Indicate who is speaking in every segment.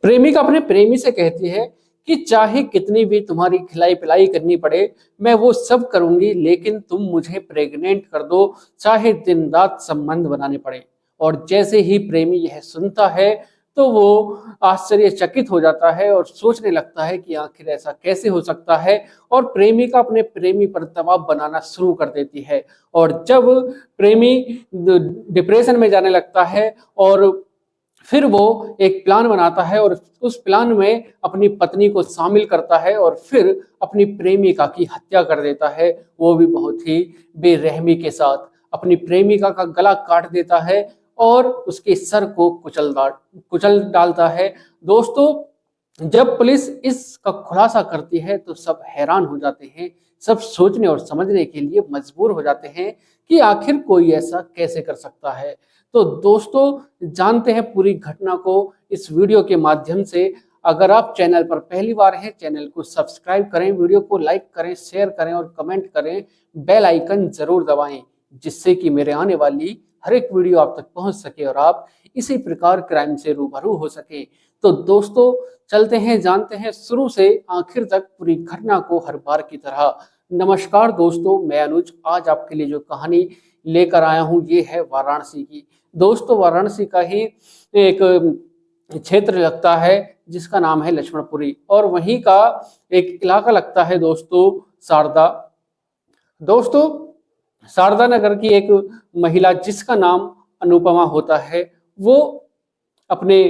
Speaker 1: प्रेमिका अपने प्रेमी से कहती है कि चाहे कितनी भी तुम्हारी खिलाई पिलाई करनी पड़े, मैं वो सब करूंगी, लेकिन तुम मुझे प्रेग्नेंट कर दो, चाहे दिन रात संबंध बनाने पड़े। और जैसे ही प्रेमी यह सुनता है तो वो आश्चर्यचकित हो जाता है और सोचने लगता है कि आखिर ऐसा कैसे हो सकता है। और प्रेमिका अपने प्रेमी पर दबाव बनाना शुरू कर देती है। और जब प्रेमी डिप्रेशन में जाने लगता है और फिर वो एक प्लान बनाता है और उस प्लान में अपनी पत्नी को शामिल करता है और फिर अपनी प्रेमिका की हत्या कर देता है, वो भी बहुत ही बेरहमी के साथ। अपनी प्रेमिका का गला काट देता है और उसके सर को कुचल डालता है। दोस्तों, जब पुलिस इसका खुलासा करती है तो सब हैरान हो जाते हैं, सब सोचने और समझने के लिए मजबूर हो जाते हैं कि आखिर कोई ऐसा कैसे कर सकता है। तो दोस्तों, जानते हैं पूरी घटना को इस वीडियो के माध्यम से। अगर आप चैनल पर पहली बार हैं, चैनल को सब्सक्राइब करें, वीडियो को लाइक करें, शेयर करें और कमेंट करें, बेल आइकन जरूर दबाएं, जिससे कि मेरे आने वाली हर एक वीडियो आप तक पहुंच सके और आप इसी प्रकार क्राइम से रूबरू हो सके। तो दोस्तों, चलते हैं, जानते हैं शुरू से आखिर तक पूरी घटना को हर बार की तरह। नमस्कार दोस्तों, मैं अनुज आज आपके लिए जो कहानी लेकर आया हूं ये है वाराणसी की। दोस्तों, वाराणसी का ही एक क्षेत्र लगता है जिसका नाम है लक्ष्मणपुरी, और वहीं का एक इलाका लगता है दोस्तों शारदा। दोस्तों, शारदा नगर की एक महिला जिसका नाम अनुपमा होता है, वो अपने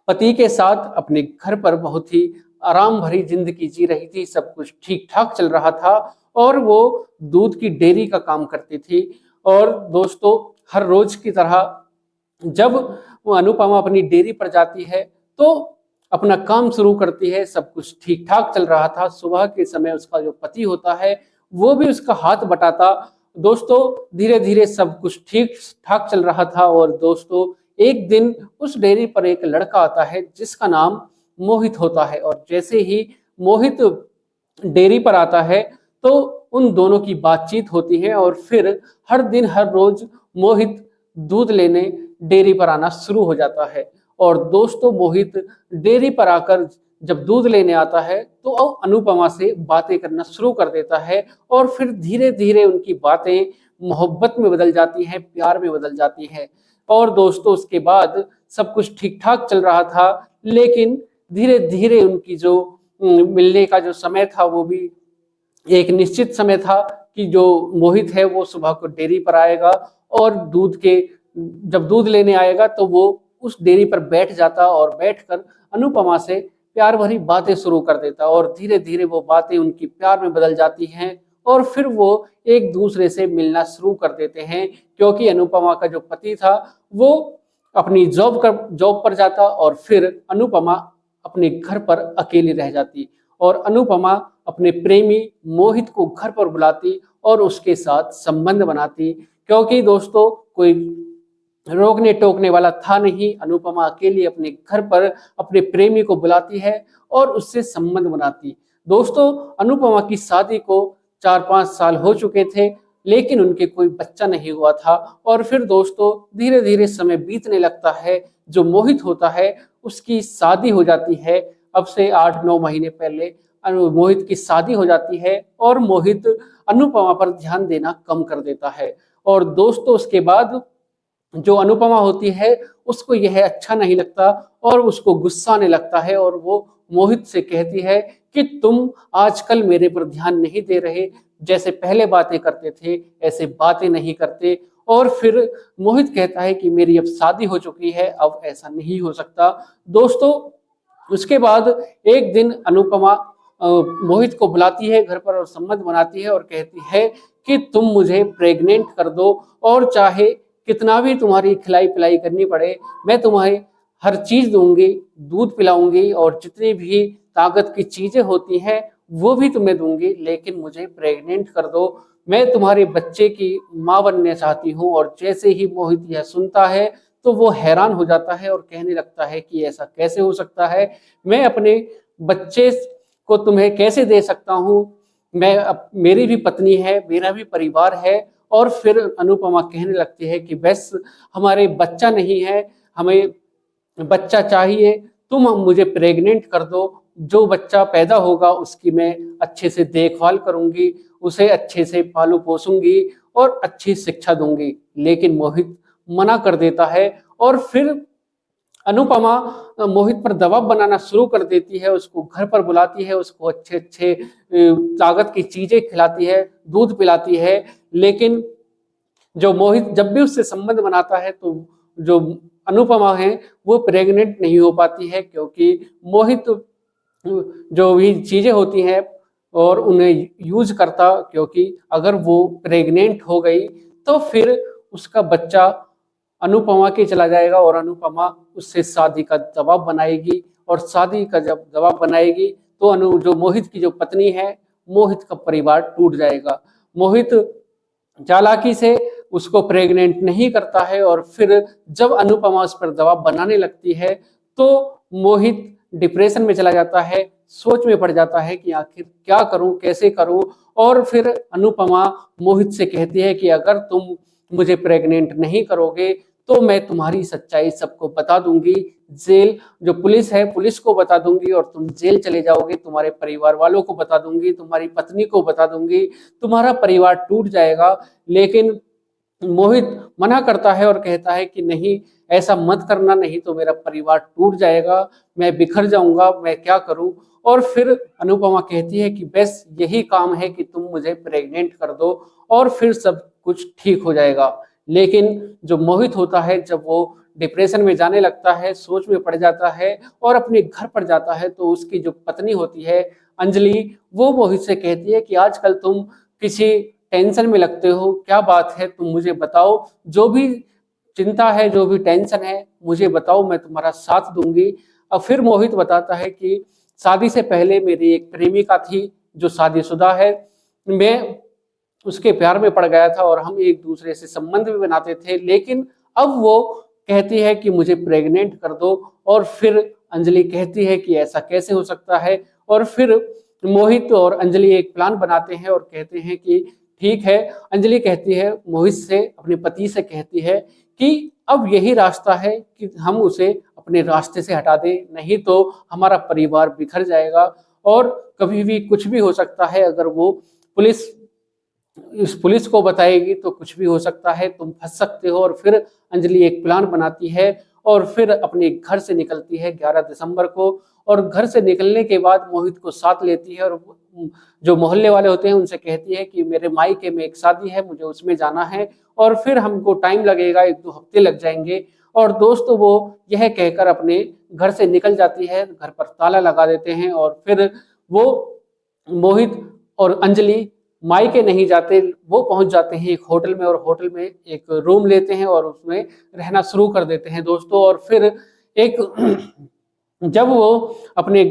Speaker 1: पति के साथ अपने घर पर बहुत ही आराम भरी जिंदगी जी रही थी। सब कुछ ठीक ठाक चल रहा था और वो दूध की डेयरी का काम करती थी। और दोस्तों, हर रोज की तरह जब वो अनुपमा अपनी डेयरी पर जाती है तो अपना काम शुरू करती है। सब कुछ ठीक ठाक चल रहा था। सुबह के समय उसका जो पति होता है वो भी उसका हाथ बटाता। दोस्तों, धीरे धीरे सब कुछ ठीक ठाक चल रहा था। और दोस्तों, एक दिन उस डेयरी पर एक लड़का आता है जिसका नाम मोहित होता है। और जैसे ही मोहित डेयरी पर आता है तो उन दोनों की बातचीत होती है और फिर हर दिन हर रोज मोहित दूध लेने डेयरी पर आना शुरू हो जाता है। और दोस्तों, मोहित डेयरी पर आकर जब दूध लेने आता है तो अनुपमा से बातें करना शुरू कर देता है और फिर धीरे धीरे उनकी बातें मोहब्बत में बदल जाती हैं, प्यार में बदल जाती हैं। और दोस्तों, उसके बाद सब कुछ ठीक ठाक चल रहा था, लेकिन धीरे धीरे उनकी जो मिलने का जो समय था वो भी एक निश्चित समय था कि जो मोहित है वो सुबह को डेयरी पर आएगा और जब दूध लेने आएगा तो वो उस डेयरी पर बैठ जाता और बैठकर अनुपमा से प्यार भरी बातें शुरू कर देता। और धीरे धीरे वो बातें उनकी प्यार में बदल जाती हैं और फिर वो एक दूसरे से मिलना शुरू कर देते हैं, क्योंकि अनुपमा का जो पति था वो अपनी जॉब पर जाता और फिर अनुपमा अपने घर पर अकेली रह जाती। और अनुपमा अपने प्रेमी मोहित को घर पर बुलाती और उसके साथ संबंध बनाती, क्योंकि दोस्तों कोई रोकने टोकने वाला था नहीं। अनुपमा अकेली अपने घर पर अपने प्रेमी को बुलाती है और उससे संबंध बनाती। दोस्तों, अनुपमा की शादी को 4-5 साल हो चुके थे, लेकिन उनके कोई बच्चा नहीं हुआ था। और फिर दोस्तों, धीरे धीरे समय बीतने लगता है। जो मोहित होता है उसकी शादी हो जाती है। अब से 8-9 महीने पहले मोहित की शादी हो जाती है और मोहित अनुपमा पर ध्यान देना कम कर देता है। और दोस्तों, उसके बाद जो अनुपमा होती है उसको यह अच्छा नहीं लगता और उसको गुस्सा आने लगता है और वो मोहित से कहती है कि तुम आजकल मेरे पर ध्यान नहीं दे रहे, जैसे पहले बातें करते थे ऐसे बातें नहीं करते। और फिर मोहित कहता है कि मेरी अब शादी हो चुकी है, अब ऐसा नहीं हो सकता। दोस्तों, उसके बाद एक दिन अनुपमा मोहित को बुलाती है घर पर और संबंध बनाती है और कहती है कि तुम मुझे प्रेग्नेंट कर दो और चाहे कितना भी तुम्हारी खिलाई पिलाई करनी पड़े, मैं तुम्हें हर चीज दूंगी, दूध पिलाऊंगी और जितनी भी ताकत की चीजें होती हैं वो भी तुम्हें दूंगी, लेकिन मुझे प्रेग्नेंट कर दो, मैं तुम्हारे बच्चे की माँ बनना चाहती हूँ। और जैसे ही मोहित यह सुनता है तो वो हैरान हो जाता है और कहने लगता है कि ऐसा कैसे हो सकता है, मैं अपने बच्चे को तुम्हें कैसे दे सकता हूँ, मेरी भी पत्नी है, मेरा भी परिवार है। और फिर अनुपमा कहने लगती है कि बस हमारे बच्चा नहीं है, हमें बच्चा चाहिए, तुम मुझे प्रेग्नेंट कर दो, जो बच्चा पैदा होगा उसकी मैं अच्छे से देखभाल करूंगी, उसे अच्छे से पालू पोसूंगी और अच्छी शिक्षा दूंगी। लेकिन मोहित मना कर देता है और फिर अनुपमा मोहित पर दबाव बनाना शुरू कर देती है, उसको घर पर बुलाती है, उसको अच्छे अच्छे ताकत की चीजें खिलाती है, दूध पिलाती है। लेकिन जो मोहित जब भी उससे संबंध बनाता है तो जो अनुपमा है वो प्रेग्नेंट नहीं हो पाती है, क्योंकि मोहित जो भी चीजें होती हैं और उन्हें यूज करता, क्योंकि अगर वो प्रेग्नेंट हो गई तो फिर उसका बच्चा अनुपमा के चला जाएगा और अनुपमा उससे शादी का दबाव बनाएगी, और शादी का जब दबाव बनाएगी तो जो मोहित की जो पत्नी है, मोहित का परिवार टूट जाएगा। मोहित चालाकी से उसको प्रेग्नेंट नहीं करता है, और फिर जब अनुपमा उस पर दबाव बनाने लगती है तो मोहित डिप्रेशन में चला जाता है, सोच में पड़ जाता है कि आखिर क्या करूं, कैसे करूं। और फिर अनुपमा मोहित से कहती है कि अगर तुम मुझे प्रेग्नेंट नहीं करोगे तो मैं तुम्हारी सच्चाई सबको बता दूंगी, जेल जो पुलिस है पुलिस को बता दूंगी और तुम जेल चले जाओगे, तुम्हारे परिवार वालों को बता दूंगी, तुम्हारी पत्नी को बता दूंगी, तुम्हारा परिवार टूट जाएगा। लेकिन मोहित मना करता है और कहता है कि नहीं, ऐसा मत करना, नहीं तो मेरा परिवार टूट जाएगा, मैं बिखर जाऊंगा, मैं क्या करूं। और फिर अनुपमा कहती है कि बस यही काम है कि तुम मुझे प्रेग्नेंट कर दो और फिर सब कुछ ठीक हो जाएगा। लेकिन जो मोहित होता है, जब वो डिप्रेशन में जाने लगता है, सोच में पड़ जाता है और अपने घर पर जाता है, तो उसकी जो पत्नी होती है अंजलि, वो मोहित से कहती है कि आजकल तुम किसी टेंशन में लगते हो, क्या बात है, तुम मुझे बताओ, जो भी चिंता है, जो भी टेंशन है मुझे बताओ, मैं तुम्हारा साथ दूंगी। और फिर मोहित बताता है कि शादी से पहले मेरी एक प्रेमिका थी जो शादीशुदा है, मैं उसके प्यार में पड़ गया था और हम एक दूसरे से संबंध भी बनाते थे, लेकिन अब वो कहती है कि मुझे प्रेग्नेंट कर दो। और फिर अंजलि कहती है कि ऐसा कैसे हो सकता है, और फिर मोहित और अंजलि एक प्लान बनाते हैं और कहते हैं कि ठीक है। अंजलि कहती है मोहित से, अपने पति से कहती है कि अब यही रास्ता है कि हम उसे अपने रास्ते से हटा दें, नहीं तो हमारा परिवार बिखर जाएगा और कभी भी कुछ भी हो सकता है। अगर वो पुलिस इस पुलिस को बताएगी तो कुछ भी हो सकता है, तुम फंस सकते हो। और फिर अंजलि एक प्लान बनाती है और फिर अपने घर से निकलती है 11 दिसंबर को, और घर से निकलने के बाद मोहित को साथ लेती है और जो मोहल्ले वाले होते हैं उनसे कहती है कि मेरे मायके में एक शादी है, मुझे उसमें जाना है और फिर हमको टाइम लगेगा, 1-2 हफ्ते लग जाएंगे। और दोस्तों वो यह कहकर अपने घर से निकल जाती है, घर पर ताला लगा देते हैं और फिर वो मोहित और अंजलि मायके नहीं जाते, वो पहुंच जाते हैं एक होटल में और होटल में एक रूम लेते हैं और उसमें रहना शुरू कर देते हैं दोस्तों। और फिर एक जब वो अपने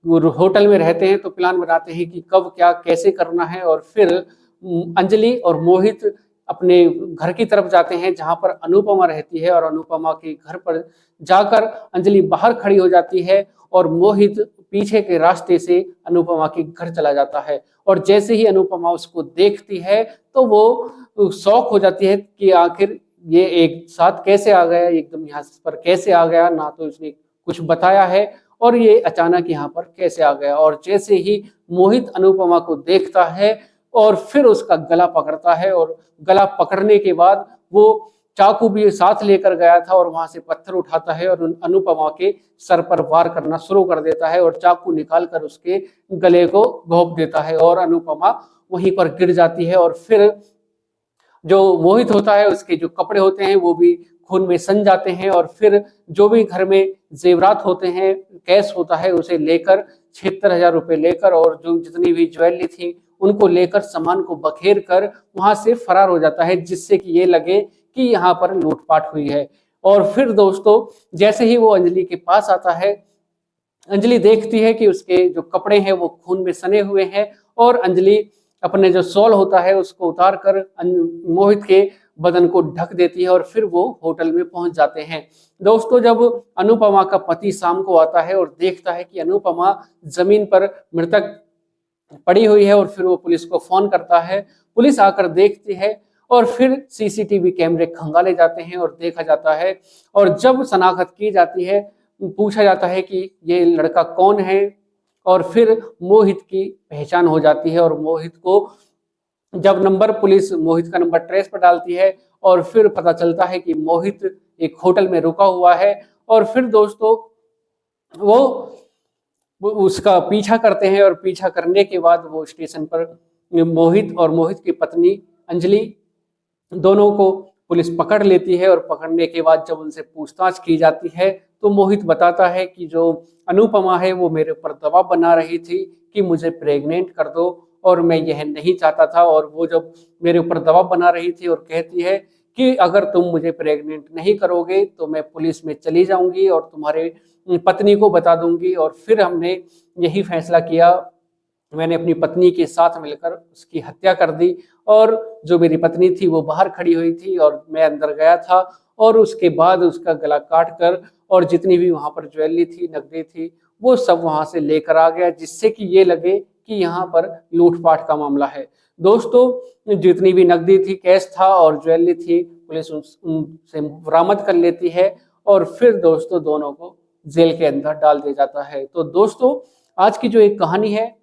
Speaker 1: होटल में रहते हैं तो प्लान बनाते हैं कि कब क्या कैसे करना है, और फिर अंजलि और मोहित अपने घर की तरफ जाते हैं जहां पर अनुपमा रहती है, और अनुपमा के घर पर जाकर अंजलि बाहर खड़ी हो जाती है और मोहित पीछे के रास्ते से अनुपमा के घर चला जाता है। और जैसे ही अनुपमा उसको देखती है तो वो शॉक हो जाती है कि आखिर ये एक साथ कैसे आ गया, एकदम यहाँ पर कैसे आ गया, ना तो इसने कुछ बताया है और ये अचानक यहाँ पर कैसे आ गया। और जैसे ही मोहित अनुपमा को देखता है और फिर उसका गला पकड़ता है, और गला पकड़ने के बाद वो चाकू भी साथ लेकर गया था और वहां से पत्थर उठाता है और अनुपमा के सर पर वार करना शुरू कर देता है और चाकू निकालकर उसके गले को घोंप देता है और अनुपमा वहीं पर गिर जाती है। और फिर जो मोहित होता है उसके जो कपड़े होते हैं वो भी खून में सन जाते हैं, और फिर जो भी घर में जेवरात होते हैं, कैश होता है, उसे लेकर 76,000 रुपए लेकर और जो जितनी भी ज्वेलरी थी उनको लेकर सामान को बखेर कर वहां से फरार हो जाता है, जिससे कि ये लगे कि यहाँ पर लूटपाट हुई है। और फिर दोस्तों जैसे ही वो अंजलि के पास आता है, अंजलि देखती है कि उसके जो कपड़े हैं वो खून में सने हुए हैं, और अंजलि अपने जो शॉल होता है उसको उतार कर मोहित के बदन को ढक देती है और फिर वो होटल में पहुंच जाते हैं। दोस्तों जब अनुपमा का पति शाम को आता है और देखता है कि अनुपमा जमीन पर मृतक पड़ी हुई है, और फिर वो पुलिस को फोन करता है, पुलिस आकर देखती है और फिर सीसीटीवी कैमरे खंगाले जाते हैं और देखा जाता है। और जब शनाख्त की जाती है पूछा जाता है कि ये लड़का कौन है, और फिर मोहित की पहचान हो जाती है। और मोहित को जब पुलिस मोहित का नंबर ट्रेस पर डालती है और फिर पता चलता है कि मोहित एक होटल में रुका हुआ है, और फिर दोस्तों वो उसका पीछा करते हैं, और पीछा करने के बाद वो स्टेशन पर मोहित और मोहित की पत्नी अंजलि दोनों को पुलिस पकड़ लेती है। और पकड़ने के बाद जब उनसे पूछताछ की जाती है तो मोहित बताता है कि जो अनुपमा है वो मेरे ऊपर दबाव बना रही थी कि मुझे प्रेग्नेंट कर दो, और मैं यह नहीं चाहता था। और वो जब मेरे ऊपर दबाव बना रही थी और कहती है कि अगर तुम मुझे प्रेग्नेंट नहीं करोगे तो मैं पुलिस में चली जाऊंगी और तुम्हारे पत्नी को बता दूंगी। और फिर हमने यही फैसला किया, मैंने अपनी पत्नी के साथ मिलकर उसकी हत्या कर दी। और जो मेरी पत्नी थी वो बाहर खड़ी हुई थी और मैं अंदर गया था, और उसके बाद उसका गला काट कर और जितनी भी वहां पर ज्वेलरी थी, नकदी थी, वो सब वहां से लेकर आ गया, जिससे कि ये लगे कि यहाँ पर लूटपाट का मामला है। दोस्तों जितनी भी नकदी थी, कैश था और ज्वेलरी थी, पुलिस उनसे बरामद कर लेती है, और फिर दोस्तों दोनों को जेल के अंदर डाल दिया जाता है। तो दोस्तों आज की जो एक कहानी है,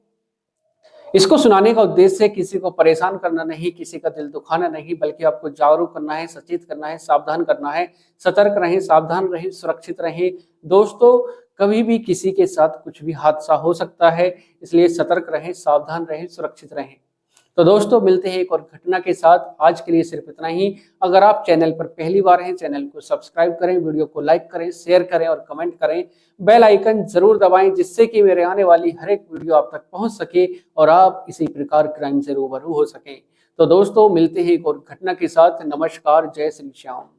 Speaker 1: इसको सुनाने का उद्देश्य किसी को परेशान करना नहीं, किसी का दिल दुखाना नहीं, बल्कि आपको जागरूक करना है, सचेत करना है, सावधान करना है। सतर्क रहें, सावधान रहें, सुरक्षित रहें। दोस्तों कभी भी किसी के साथ कुछ भी हादसा हो सकता है, इसलिए सतर्क रहें, सावधान रहें, सुरक्षित रहें। तो दोस्तों मिलते हैं एक और घटना के साथ। आज के लिए सिर्फ इतना ही। अगर आप चैनल पर पहली बार हैं, चैनल को सब्सक्राइब करें, वीडियो को लाइक करें, शेयर करें और कमेंट करें। बेल आइकन जरूर दबाएं, जिससे कि मेरे आने वाली हर एक वीडियो आप तक पहुंच सके और आप इसी प्रकार क्राइम से रूबरू हो सकें। तो दोस्तों मिलते हैं एक और घटना के साथ। नमस्कार, जय श्री श्याम।